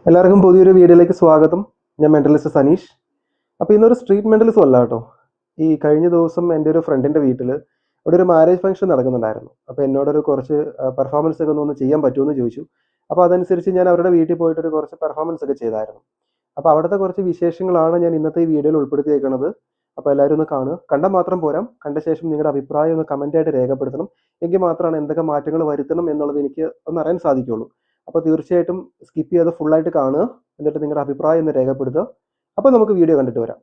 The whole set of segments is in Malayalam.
എല്ലാവർക്കും പുതിയൊരു വീഡിയോയിലേക്ക് സ്വാഗതം. ഞാൻ മെൻ്റലിസ്റ്റ് സനീഷ്. അപ്പോൾ ഇന്നൊരു സ്ട്രീറ്റ് മെൻ്റലിസം അല്ല കേട്ടോ. ഈ കഴിഞ്ഞ ദിവസം എൻ്റെ ഒരു ഫ്രണ്ടിൻ്റെ വീട്ടിൽ അവിടെ ഒരു മാരേജ് ഫംഗ്ഷൻ നടക്കുന്നുണ്ടായിരുന്നു. അപ്പോൾ എന്നോടൊരു കുറച്ച് പെർഫോമൻസ് ഒക്കെ ഒന്ന് ചെയ്യാൻ പറ്റുമെന്ന് ചോദിച്ചു. അപ്പോൾ അതനുസരിച്ച് ഞാൻ അവരുടെ വീട്ടിൽ പോയിട്ടൊരു കുറച്ച് പെർഫോമൻസ് ഒക്കെ ചെയ്തായിരുന്നു. അപ്പോൾ അവിടുത്തെ കുറച്ച് വിശേഷങ്ങളാണ് ഞാൻ ഇന്നത്തെ ഈ വീഡിയോയിൽ ഉൾപ്പെടുത്തിയേക്കുന്നത്. അപ്പോൾ എല്ലാവരും ഒന്ന് കാണുക. കണ്ടാൽ മാത്രം പോരാ, കണ്ട ശേഷം നിങ്ങളുടെ അഭിപ്രായം ഒന്ന് കമൻ്റായിട്ട് രേഖപ്പെടുത്തണം. എങ്കിൽ മാത്രമാണ് എന്തൊക്കെ മാറ്റങ്ങൾ വരുത്തണം എന്നുള്ളത് എനിക്ക് ഒന്ന് അറിയാൻ സാധിക്കുകയുള്ളൂ. അപ്പോൾ തീർച്ചയായിട്ടും സ്കിപ്പ് ചെയ്ത് ഫുള്ളായിട്ട് കാണുക, എന്നിട്ട് നിങ്ങളുടെ അഭിപ്രായം ഒന്ന് രേഖപ്പെടുത്തുക. അപ്പോൾ നമുക്ക് വീഡിയോ കണ്ടിട്ട് വരാം.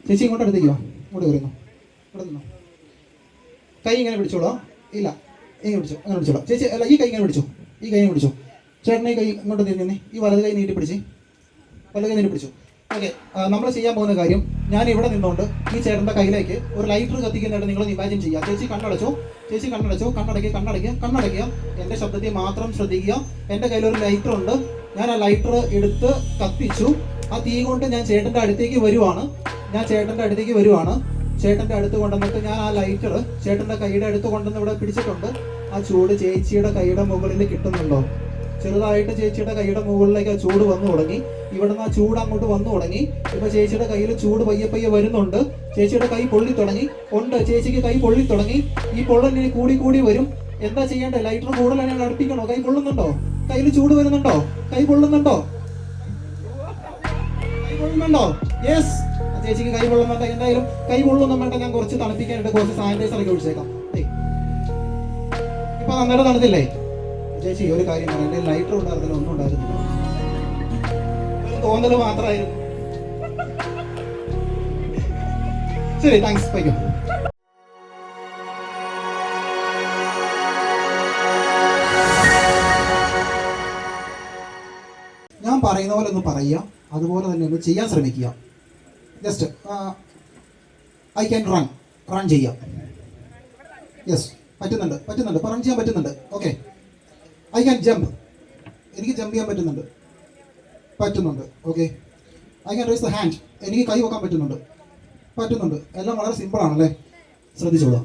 ചേച്ചി ഇങ്ങോട്ട് അടുത്തേക്ക് വാ, ഇങ്ങോട്ട് വരുന്നു, ഇവിടെ നിന്നോ. കൈ ഇങ്ങനെ പിടിച്ചോളൂ. ഇല്ല, ഇങ്ങനെ പിടിച്ചോ, അങ്ങനെ പിടിച്ചോളാം. ചേച്ചി അല്ല, ഈ കൈ ഇങ്ങനെ പിടിച്ചോ, ഈ കൈ പിടിച്ചോ. ചേട്ടനെ കൈ ഇങ്ങോട്ട് തിരിഞ്ഞേ, ഈ വലത് കൈ നീട്ടി പിടിച്ച്, വലത് കൈ നീട്ടി പിടിച്ചു. ഓക്കെ, നമ്മൾ ചെയ്യാൻ പോകുന്ന കാര്യം, ഞാൻ ഇവിടെ നിന്നുകൊണ്ട് ഈ ചേട്ടൻ്റെ കയ്യിലേക്ക് ഒരു ലൈറ്റർ കത്തിക്കുന്നതായിട്ട് നിങ്ങൾ ഇമാജിൻ ചെയ്യുക. ചേച്ചി കണ്ണടച്ചോ, ചേച്ചി കണ്ണടച്ചോ, കണ്ണടയ്ക്കുക. എൻ്റെ ശബ്ദത്തെ മാത്രം ശ്രദ്ധിക്കുക. എൻ്റെ കയ്യിലൊരു ലൈറ്റർ ഉണ്ട്. ഞാൻ ആ ലൈറ്റർ എടുത്ത് കത്തിച്ചു. ആ തീ കൊണ്ട് ഞാൻ ചേട്ടൻ്റെ അടുത്തേക്ക് വരുവാണ്. ചേട്ടൻ്റെ അടുത്ത് കൊണ്ടുവന്നിട്ട് ഞാൻ ആ ലൈറ്റർ ചേട്ടൻ്റെ കൈയുടെ അടുത്ത് കൊണ്ടുവന്ന് ഇവിടെ പിടിച്ചിട്ടുണ്ട്. ആ ചൂട് ചേച്ചിയുടെ കൈയുടെ മുകളിൽ കിട്ടുന്നുണ്ടോ? ചെറുതായിട്ട് ചേച്ചിയുടെ കൈയുടെ മുകളിലേക്ക് ആ ചൂട് വന്നു തുടങ്ങി. ഇവിടുന്ന് ആ ചൂട് അങ്ങോട്ട് വന്നു തുടങ്ങി. ഇപ്പൊ ചേച്ചിയുടെ കയ്യിൽ ചൂട് പയ്യെ വരുന്നുണ്ട്. ചേച്ചിയുടെ കൈ പൊള്ളി തുടങ്ങി. ചേച്ചിക്ക് കൈ പൊള്ളി തുടങ്ങി. ഈ പൊള്ളലിന് കൂടി വരും. എന്താ ചെയ്യേണ്ടത്? ലൈറ്റർ കൂടുതൽ അടുപ്പിക്കണോ? കൈ പൊള്ളുന്നുണ്ടോ? കയ്യിൽ ചൂട് വരുന്നുണ്ടോ? കൈ പൊള്ളുന്നുണ്ടോ? യെസ്, ചേച്ചിക്ക് കൈ പൊള്ളുന്നുണ്ട്. എന്തായാലും കൈ പൊള്ളുന്ന വേണ്ട, ഞാൻ കുറച്ച് തണുപ്പിക്കാനായിട്ട് കുറച്ച് സാനിറ്റൈസർ ഒക്കെ ഒഴിച്ചേക്കാം. ഇപ്പൊ നന്നായിട്ട് തണുത്തില്ലേ? ചേച്ചി ഒരു കാര്യം പറയാം, എൻ്റെ ലൈറ്റർ ഉണ്ടായിരുന്നില്ല, ഒന്നും ഉണ്ടായിരുന്നില്ല, തോന്നല് മാത്രമായിരുന്നു. ശരി, താങ്ക്സ്, വയ്ക്കും. ഞാൻ പറയുന്ന പോലെ ഒന്ന് പറയുക, അതുപോലെ തന്നെ ഒന്ന് ചെയ്യാൻ ശ്രമിക്കുക. ജസ്റ്റ് ഐ ക്യാൻ റൺ ചെയ്യാം. യെസ്, പറ്റുന്നുണ്ട്, റൺ ചെയ്യാൻ പറ്റുന്നുണ്ട്. ഓക്കെ, ഐ ക്യാൻ ജമ്പ്, എനിക്ക് ജമ്പ് ചെയ്യാൻ പറ്റുന്നുണ്ട്. Okay, I can raise the hand, എനിക്ക് കൈ വെക്കാൻ പറ്റുന്നുണ്ട്. എല്ലാം വളരെ സിമ്പിളാണല്ലേ? ശ്രദ്ധിച്ചോളാം.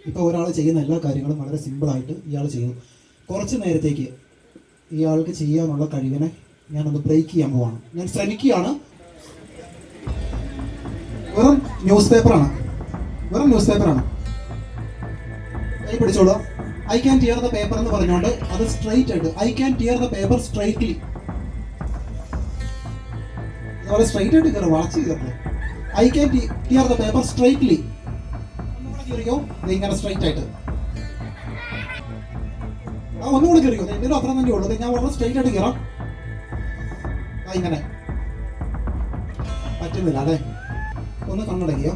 ഇപ്പോൾ ഒരാൾ ചെയ്യുന്ന എല്ലാ കാര്യങ്ങളും വളരെ സിമ്പിളായിട്ട് ഇയാൾ ചെയ്യുന്നു. കുറച്ച് നേരത്തേക്ക് ഇയാൾക്ക് ചെയ്യാനുള്ള കഴിവിനെ ഞാനൊന്ന് ബ്രേക്ക് ചെയ്യാൻ പോവാണ്. ഞാൻ ശ്രമിക്കുകയാണ്. വെറും ന്യൂസ് പേപ്പറാണ്. കൈ പിടിച്ചോളൂ. I can tear the paper എന്ന് പറഞ്ഞുകൊണ്ട് അത് സ്ട്രൈറ്റ് ആയിട്ട്, I can tear the paper straightly. അതുപോലെ സ്ട്രൈറ്റ് ആയിട്ട് കയറി വളച്ച് കയറട്ടെ. I can tear the paper straightly. കയറിയോ? ഇങ്ങനെ സ്ട്രൈറ്റ് ആയിട്ട്. ഒന്നുകൂടെ കയറിയോ? എന്തെങ്കിലും അത്ര തന്നെ ഉള്ളത്. ഞാൻ വളരെ സ്ട്രൈറ്റ് ആയിട്ട് കയറാം. ഇങ്ങനെ പറ്റുന്നില്ല അല്ലേ? ഒന്ന് കണ്ണടയ്ക്കുക.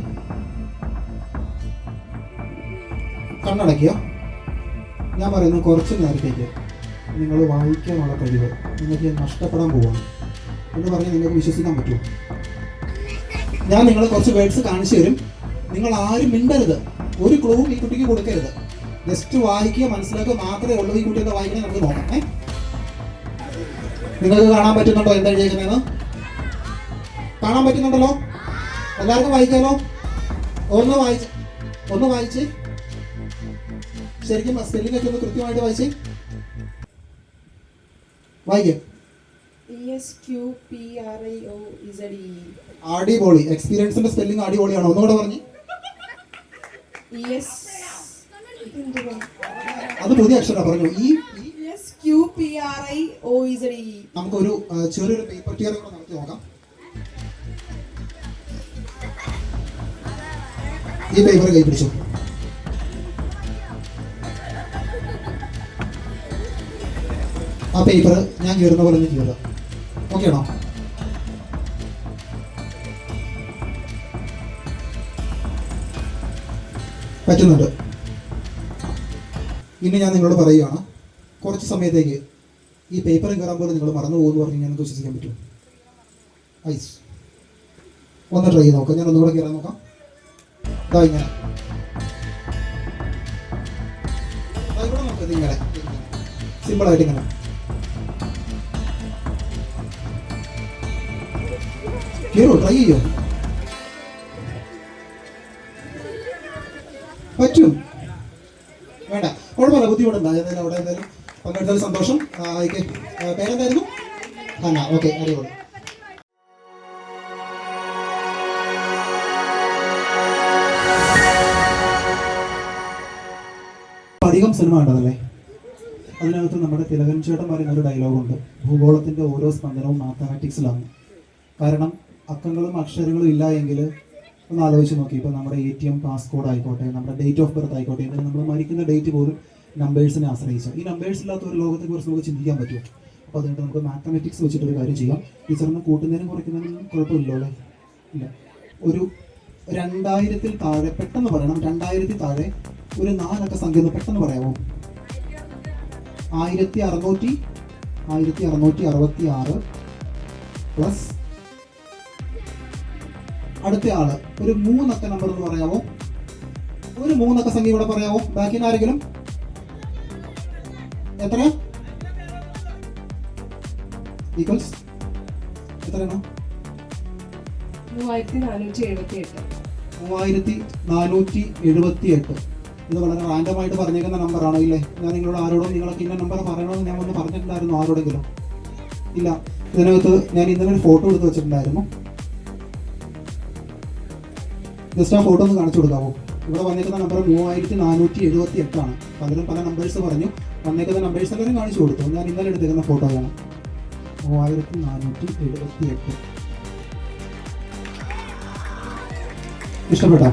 ഞാൻ പറയുന്നത് കുറച്ച് നേരത്തേക്ക് നിങ്ങൾ വായിക്കാനുള്ള കഴിവ് നിങ്ങൾക്ക് നഷ്ടപ്പെടാൻ പോവാണ് എന്ന് പറഞ്ഞാൽ നിങ്ങൾക്ക് വിശ്വസിക്കാൻ പറ്റുമോ? ഞാൻ നിങ്ങൾ കുറച്ച് വേർഡ്സ് കാണിച്ചു തരും. നിങ്ങൾ ആരും മിണ്ടരുത്, ഒരു ക്ലൂവും ഈ കുട്ടിക്ക് കൊടുക്കരുത്. ജസ്റ്റ് വായിക്കുക, മനസ്സിലാക്കുക മാത്രമേ ഉള്ളൂ. ഈ കുട്ടിയൊക്കെ വായിക്കണേ നമുക്ക് നോക്കാം. നിങ്ങൾക്ക് കാണാൻ പറ്റുന്നുണ്ടോ എന്താ എഴുതിയിരിക്കുന്നതെന്ന്? കാണാൻ പറ്റുന്നുണ്ടല്ലോ? എല്ലാവർക്കും വായിക്കാമല്ലോ? ഒന്ന് വായിച്ച് ശരിക്കും സ്പെല്ലിംഗ് ഒക്കെ ഒന്ന് കൃത്യമായിട്ട് വായിക്കാം. അടിപൊളി. എക്സ്പീരിയൻസിന്റെ സ്പെല്ലിംഗ് അടിപൊളിയാണ്. ഒന്നുകൂടെ പറഞ്ഞു. അത് പുതിയ അക്ഷരം പറഞ്ഞു. നമുക്കൊരു ചെറിയൊരു പേപ്പർ ടിയർ കൂടെ നടത്തി നോക്കാം. ഈ പേപ്പർ കൈ പിടിച്ചു. ആ പേപ്പർ ഞാൻ കീറുന്ന പോലെ ഒന്ന് കീറുക. ഓക്കെ ആണോ? പറ്റുന്നുണ്ട്. ഇനി ഞാൻ നിങ്ങളോട് പറയുകയാണ്, കുറച്ച് സമയത്തേക്ക് ഈ പേപ്പർ കയറാൻ പോലും നിങ്ങൾ മറന്നു പോകുമെന്ന് പറഞ്ഞ് ഞങ്ങൾക്ക് വിശ്വസിക്കാൻ പറ്റും. ഐസ് ഒന്ന് ട്രൈ ചെയ്ത് നോക്കാം. ഞാൻ ഒന്നുകൂടെ കയറാൻ നോക്കാം. ഇങ്ങനെ ഇങ്ങനെ സിമ്പിളായിട്ട് ഇങ്ങനെ കയറോ? ട്രൈ ചെയ്യോ? പറ്റും. വേണ്ട, കുഴപ്പമില്ല, ബുദ്ധിമുട്ടുണ്ടോ? ഏതായാലും അവിടെ എന്തായാലും പങ്കെടുത്തതിൽ സന്തോഷം. പേരെന്തായിരുന്നു? ഹന്ന. ഓക്കെ, അടിപൊളി. അധികം സിനിമ കണ്ടതല്ലേ? അതിനകത്ത് നമ്മുടെ തിലകൻ ചേട്ടൻ പറയുന്ന ഒരു ഡയലോഗുണ്ട്, ഭൂഗോളത്തിൻ്റെ ഓരോ സ്പന്ദനവും മാത്തമാറ്റിക്സിലാണ്. കാരണം അക്കങ്ങളും അക്ഷരങ്ങളും ഇല്ല എങ്കിൽ ഒന്ന് ആലോചിച്ച് നോക്കി, ഇപ്പോൾ നമ്മുടെ ATM പാസ്കോഡ് ആയിക്കോട്ടെ, നമ്മുടെ ഡേറ്റ് ഓഫ് ബർത്ത് ആയിക്കോട്ടെ, എന്നാൽ നമ്മൾ മരിക്കുന്ന ഡേറ്റ് പോലും നമ്പേഴ്സിനെ ആശ്രയിച്ചു. ഈ നമ്പേഴ്സ് ഇല്ലാത്ത ഒരു ലോകത്തെക്കുറിച്ച് നമുക്ക് ചിന്തിക്കാൻ പറ്റുമോ? അപ്പോൾ അതുകൊണ്ട് നമുക്ക് മാത്തമാറ്റിക്സ് വെച്ചിട്ടൊരു കാര്യം ചെയ്യാം. ടീച്ചറിന് കൂട്ടുന്നതിനും കുറയ്ക്കുന്നതിനും കുഴപ്പമില്ലോ അല്ലേ? ഇല്ല. ഒരു 2000 താഴെ പെട്ടെന്ന് പറയണം. 2000 താഴെ ഒരു 4 അക്ക സംഖ്യ ഒന്ന് പെട്ടെന്ന് പറയാമോ? 1666 പ്ലസ് അടുത്ത ആള് ഒരു 3 അക്ക നമ്പർ എന്ന് പറയാമോ? ഒരു 3 അക്ക സംഖ്യ ഇവിടെ പറയാമോ? ബാക്കി ആരെങ്കിലും? എത്ര ഈക്വൽസ് എത്രയാണ്? 3478. ഇത് വളരെ റാൻഡമായിട്ട് പറഞ്ഞേക്കുന്ന നമ്പറാണോ? ഇല്ലേ? ഞാൻ നിങ്ങളോട് ആരോടും നിങ്ങൾക്ക് ഇന്ന നമ്പർ പറയണമെന്ന് ഞാൻ ഒന്ന് പറഞ്ഞിട്ടുണ്ടായിരുന്നു ആരോടെങ്കിലും? ഇല്ല. ഇതിനകത്ത് ഞാൻ ഇന്നലെ ഒരു ഫോട്ടോ എടുത്ത് വെച്ചിട്ടുണ്ടായിരുന്നു. ജസ്റ്റ് ആ ഫോട്ടോ ഒന്ന് കാണിച്ചു കൊടുക്കാമോ? ഇവിടെ വന്നേക്കുന്ന നമ്പർ 3478 ആണ്. പലരും പല നമ്പേഴ്സ് പറഞ്ഞു. വന്നേക്കുന്ന നമ്പേഴ്സ് എല്ലാവരും കാണിച്ചു കൊടുത്തു. ഞാൻ ഇന്നലെ എടുത്തേക്കുന്ന ഫോട്ടോയാണ്. 3478. ഇഷ്ടപ്പെട്ടോ?